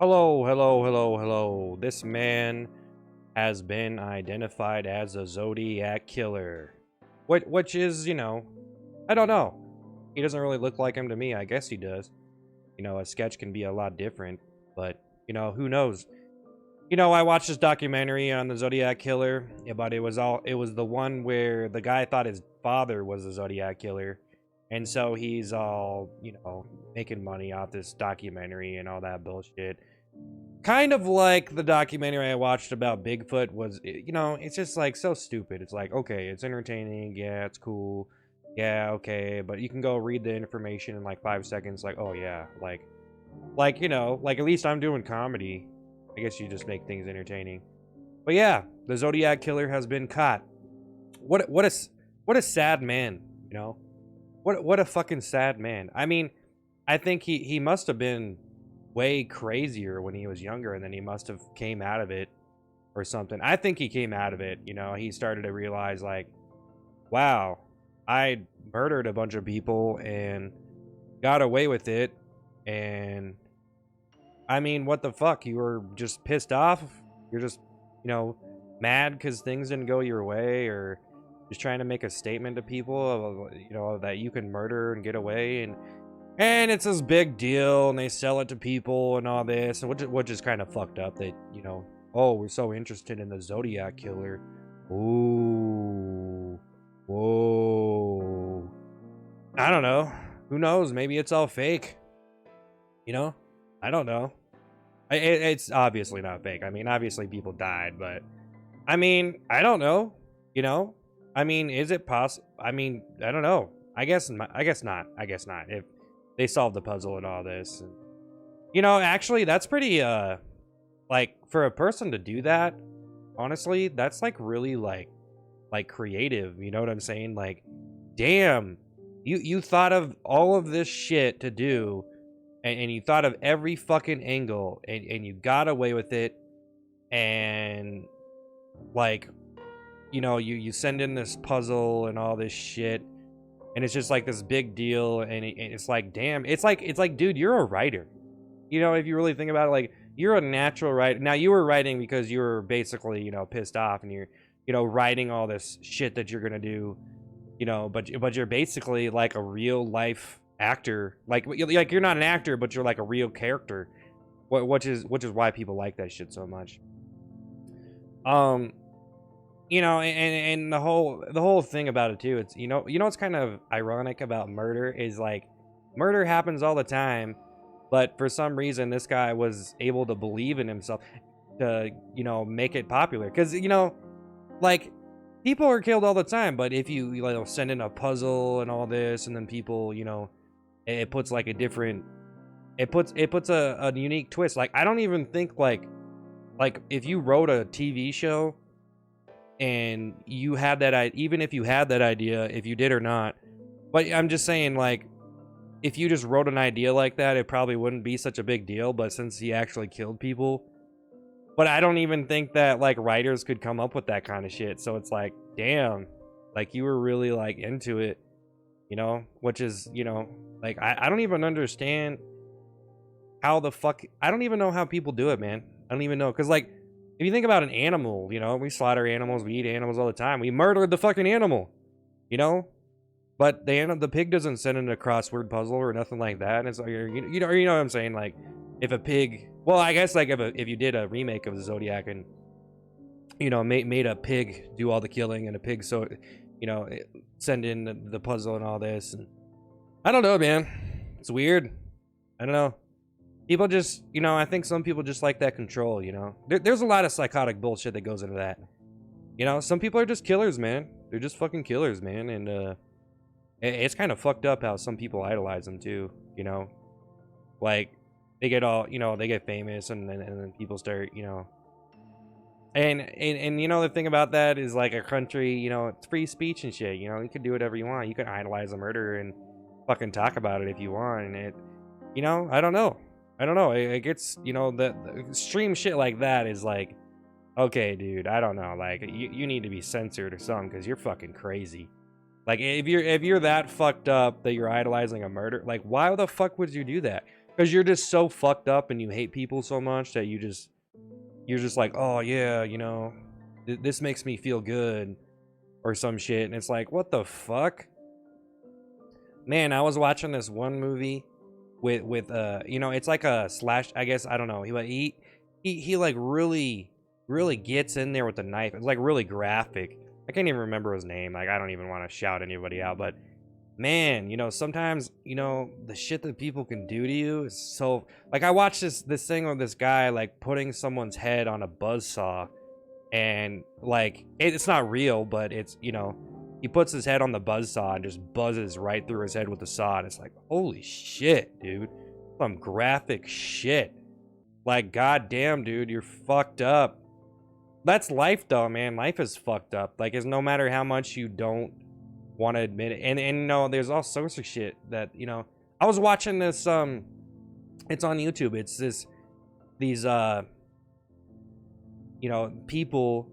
Hello, hello, hello, hello. This man has been identified as a Zodiac killer. Which is, I don't know. He doesn't really look like him to me. I guess he does. A sketch can be a lot different, but, who knows? I watched this documentary on the Zodiac killer, but it was the one where the guy thought his father was a Zodiac killer. And so he's all, making money off this documentary and all that bullshit. Kind of like the documentary I watched about Bigfoot was, it's just like so stupid. It's like, okay, it's entertaining. Yeah, it's cool. Yeah, okay. But you can go read the information in like 5 seconds. Like, oh yeah, like at least I'm doing comedy. I guess you just make things entertaining. But yeah, the Zodiac killer has been caught. What a sad man, you know? What a fucking sad man. I mean, I think he must have been way crazier when he was younger, and then he must have came out of it or something. I think he came out of it, he started to realize like, wow, I murdered a bunch of people and got away with it. And I mean, what the fuck? You were just pissed off? You're just, mad because things didn't go your way, or just trying to make a statement to people of, that you can murder and get away, and it's this big deal, and they sell it to people and all this, and which is kind of fucked up that, oh, we're so interested in the Zodiac killer. Ooh. Whoa. I don't know. Who knows? Maybe it's all fake. I don't know. It's obviously not fake. I mean, obviously people died, but I mean, I don't know. I mean, is it possible? I mean, I don't know. I guess not. I guess not. If they solved the puzzle and all this, and, actually, that's pretty. Like for a person to do that, honestly, that's like really like creative. You know what I'm saying? Like, damn, you thought of all of this shit to do. And you thought of every fucking angle, and you got away with it, and like, you send in this puzzle and all this shit, and it's just like this big deal, and it's like, damn, it's like, dude, you're a writer. If you really think about it, like, you're a natural writer. Now, you were writing because you were basically, pissed off, and you're, writing all this shit that you're gonna do, but you're basically like a real life actor. Like you're not an actor, but you're like a real character, which is why people like that shit so much. And the whole thing about it too, it's what's kind of ironic about murder is like, murder happens all the time, but for some reason this guy was able to believe in himself to make it popular, because like, people are killed all the time, but if you send in a puzzle and all this, and then people it puts like a different, it puts a unique twist. Like, I don't even think like if you wrote a TV show and you had that, even if you had that idea, if you did or not, but I'm just saying, like, if you just wrote an idea like that, it probably wouldn't be such a big deal. But since he actually killed people, but I don't even think that like writers could come up with that kind of shit. So it's like, damn, like, you were really like into it, which is, like, I don't even understand how the fuck, I don't even know how people do it, man. I don't even know. Because, like, if you think about an animal, we slaughter animals, we eat animals all the time. We murdered the fucking animal, but the pig doesn't send in a crossword puzzle or nothing like that. And it's like, you know what I'm saying? Like, if a pig, well, I guess like if you did a remake of the Zodiac and, made a pig do all the killing, and a pig, so, send in the puzzle and all this, and I don't know, man. It's weird. I don't know. People just, I think some people just like that control, there's a lot of psychotic bullshit that goes into that. Some people are just killers, man. They're just fucking killers, man. And it's kind of fucked up how some people idolize them too, like, they get all, they get famous, and then people start, and the thing about that is, like, a country, it's free speech and shit. You can do whatever you want. You can idolize a murderer and fucking talk about it if you want. And it, I don't know. It gets, the extreme shit like that is like, okay, dude, I don't know. Like, you need to be censored or something, because you're fucking crazy. Like, if you're that fucked up that you're idolizing a murder, like, why the fuck would you do that? Because you're just so fucked up and you hate people so much that you're just like, oh yeah, you know, this makes me feel good or some shit. And it's like, what the fuck? Man, I was watching this one movie with you know, it's like a slash, I guess, I don't know. He like really gets in there with the knife. It's like really graphic. I can't even remember his name. Like, I don't even want to shout anybody out, but man, you know, sometimes, you know, the shit that people can do to you is so, like, I watched this thing with this guy like putting someone's head on a buzzsaw, and like it's not real, but it's, you know, he puts his head on the buzzsaw and just buzzes right through his head with the saw, and it's like, holy shit, dude. Some graphic shit. Like, goddamn, dude, you're fucked up. That's life though, man. Life is fucked up. Like, it's no matter how much you don't want to admit it. And no, there's all sorts of shit that, you know, I was watching this, it's on YouTube. It's these you know, people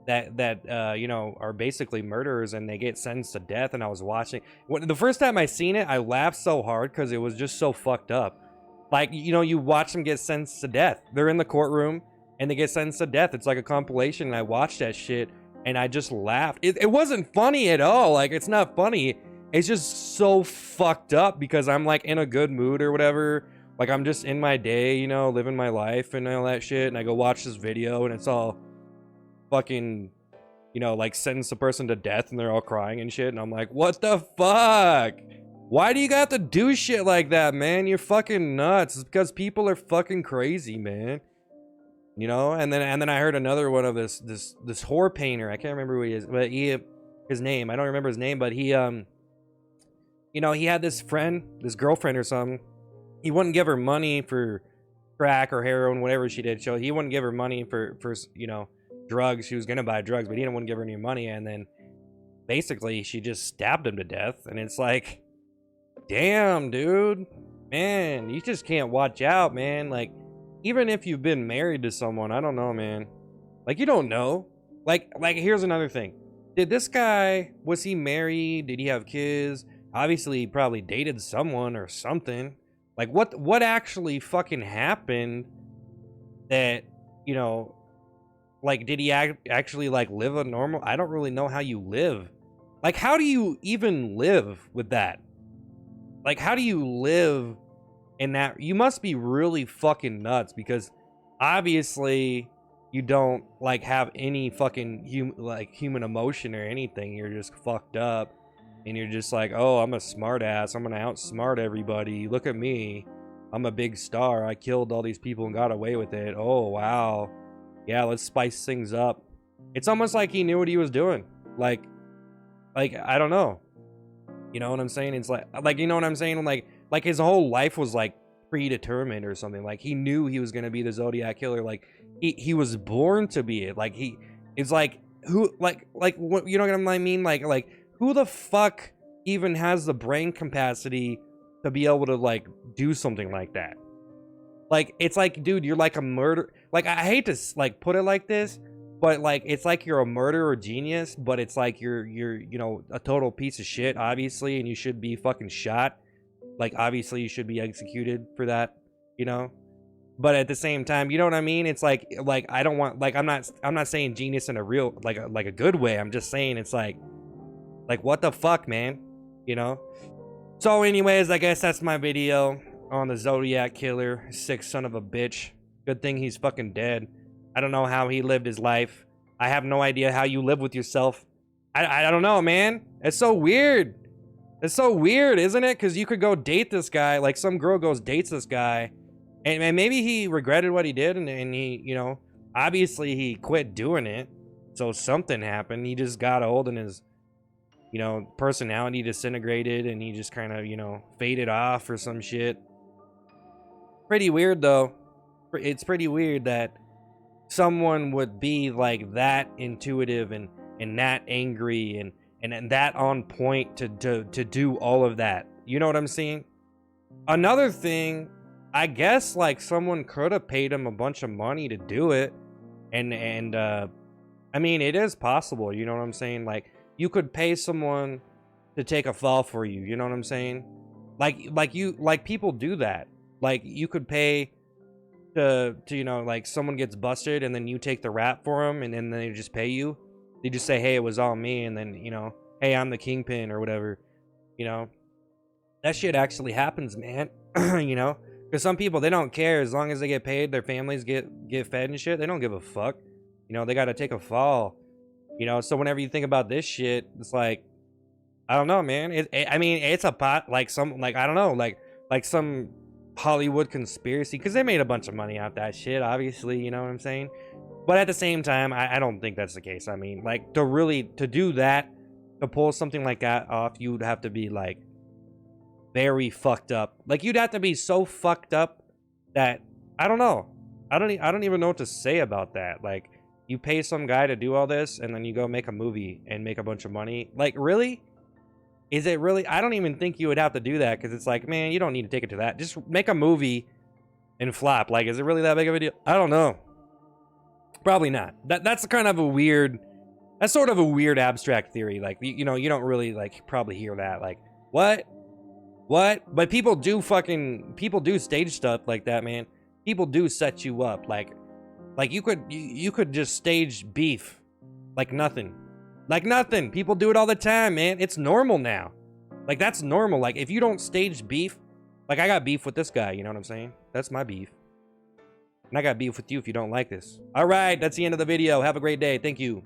that you know, are basically murderers, and they get sentenced to death. And I was watching the first time I seen it, I laughed so hard because it was just so fucked up. Like, you know, you watch them get sentenced to death. They're in the courtroom and they get sentenced to death. It's like a compilation, and I watched that shit and I just laughed. It wasn't funny at all. Like, it's not funny. It's just so fucked up because I'm like in a good mood or whatever. Like, I'm just in my day, you know, living my life and all that shit. And I go watch this video and it's all fucking, you know, like sentence a person to death and they're all crying and shit. And I'm like, what the fuck? Why do you got to do shit like that, man? You're fucking nuts. It's because people are fucking crazy, man. You know, and then I heard another one of this whore painter. I can't remember who he is, but his name, I don't remember his name, but he you know, he had this girlfriend or something. He wouldn't give her money for crack or heroin, whatever she did. So he wouldn't give her money for you know, drugs. She was gonna buy drugs, but he didn't want to give her any money. And then basically she just stabbed him to death. And it's like, damn, dude, man, you just can't watch out, man. Like, even if you've been married to someone, I don't know, man. Like, you don't know. Like here's another thing. Did this guy, was he married? Did he have kids? Obviously, he probably dated someone or something. Like, what actually fucking happened that, you know, like, did he actually, like, live a normal... I don't really know how you live. Like, how do you even live with that? Like, how do you live in that? You must be really fucking nuts, because obviously you don't, like, have any fucking human emotion or anything. You're just fucked up. And you're just like, oh, I'm a smart ass. I'm gonna outsmart everybody. Look at me. I'm a big star. I killed all these people and got away with it. Oh, wow. Yeah, let's spice things up. It's almost like he knew what he was doing. Like, I don't know. You know what I'm saying? It's like, you know what I'm saying? Like his whole life was like predetermined or something. Like, he knew he was gonna be the Zodiac killer. Like, he was born to be it. Like, it's like, who, like what, you know what I mean? Like, who the fuck even has the brain capacity to be able to, like, do something like that? Like, it's like, dude, you're like a murder... Like, I hate to, like, put it like this, but, like, it's like you're a murderer genius, but it's like you're, you know, a total piece of shit, obviously, and you should be fucking shot. Like, obviously, you should be executed for that, you know? But at the same time, you know what I mean? It's like, I don't want... Like, I'm not saying genius in a real... Like a good way. I'm just saying it's like, what the fuck, man? You know? So anyways, I guess that's my video on the Zodiac killer. Sick son of a bitch. Good thing he's fucking dead. I don't know how he lived his life. I have no idea how you live with yourself. I don't know, man. It's so weird. It's so weird, isn't it? Because you could go date this guy. Like, some girl goes dates this guy. And maybe he regretted what he did. And he, you know, obviously he quit doing it. So something happened. He just got old and his... You know, personality disintegrated and he just kind of, you know, faded off or some shit. Pretty weird, though. It's pretty weird that someone would be, like, that intuitive and that angry and that on point to do all of that. You know what I'm saying? Another thing, I guess, like, someone could have paid him a bunch of money to do it. And I mean, it is possible, you know what I'm saying? Like, you could pay someone to take a fall for you, you know what I'm saying? Like people do that. Like, you could pay to you know, like, someone gets busted and then you take the rap for them, and then they just pay you. They just say, hey, it was all me, and then, you know, hey, I'm the kingpin or whatever. You know, that shit actually happens, man. You know, because some people, they don't care as long as they get paid, their families get fed and shit. They don't give a fuck. You know, they got to take a fall. You know, so whenever you think about this shit, it's like, I don't know, man. I mean, it's a pot, like some, like, I don't know, like some Hollywood conspiracy, because they made a bunch of money out that shit, obviously, you know what I'm saying? But at the same time, I don't think that's the case. I mean, like, to do that, to pull something like that off, you'd have to be, like, very fucked up. Like, you'd have to be so fucked up that, I don't know. I don't even know what to say about that. Like, you pay some guy to do all this, and then you go make a movie and make a bunch of money. Like, really? Is it really? I don't even think you would have to do that, because it's like, man, you don't need to take it to that. Just make a movie and flop. Like, is it really that big of a deal? I don't know. Probably not. That's kind of a weird, that's sort of a weird abstract theory. Like, you know, you don't really, like, probably hear that. Like, what? But people do stage stuff like that, man. People do set you up. Like you could just stage beef like nothing. Like nothing. People do it all the time, man. It's normal now. Like, that's normal. Like, if you don't stage beef, like, I got beef with this guy, you know what I'm saying? That's my beef. And I got beef with you if you don't like this. All right, that's the end of the video. Have a great day. Thank you.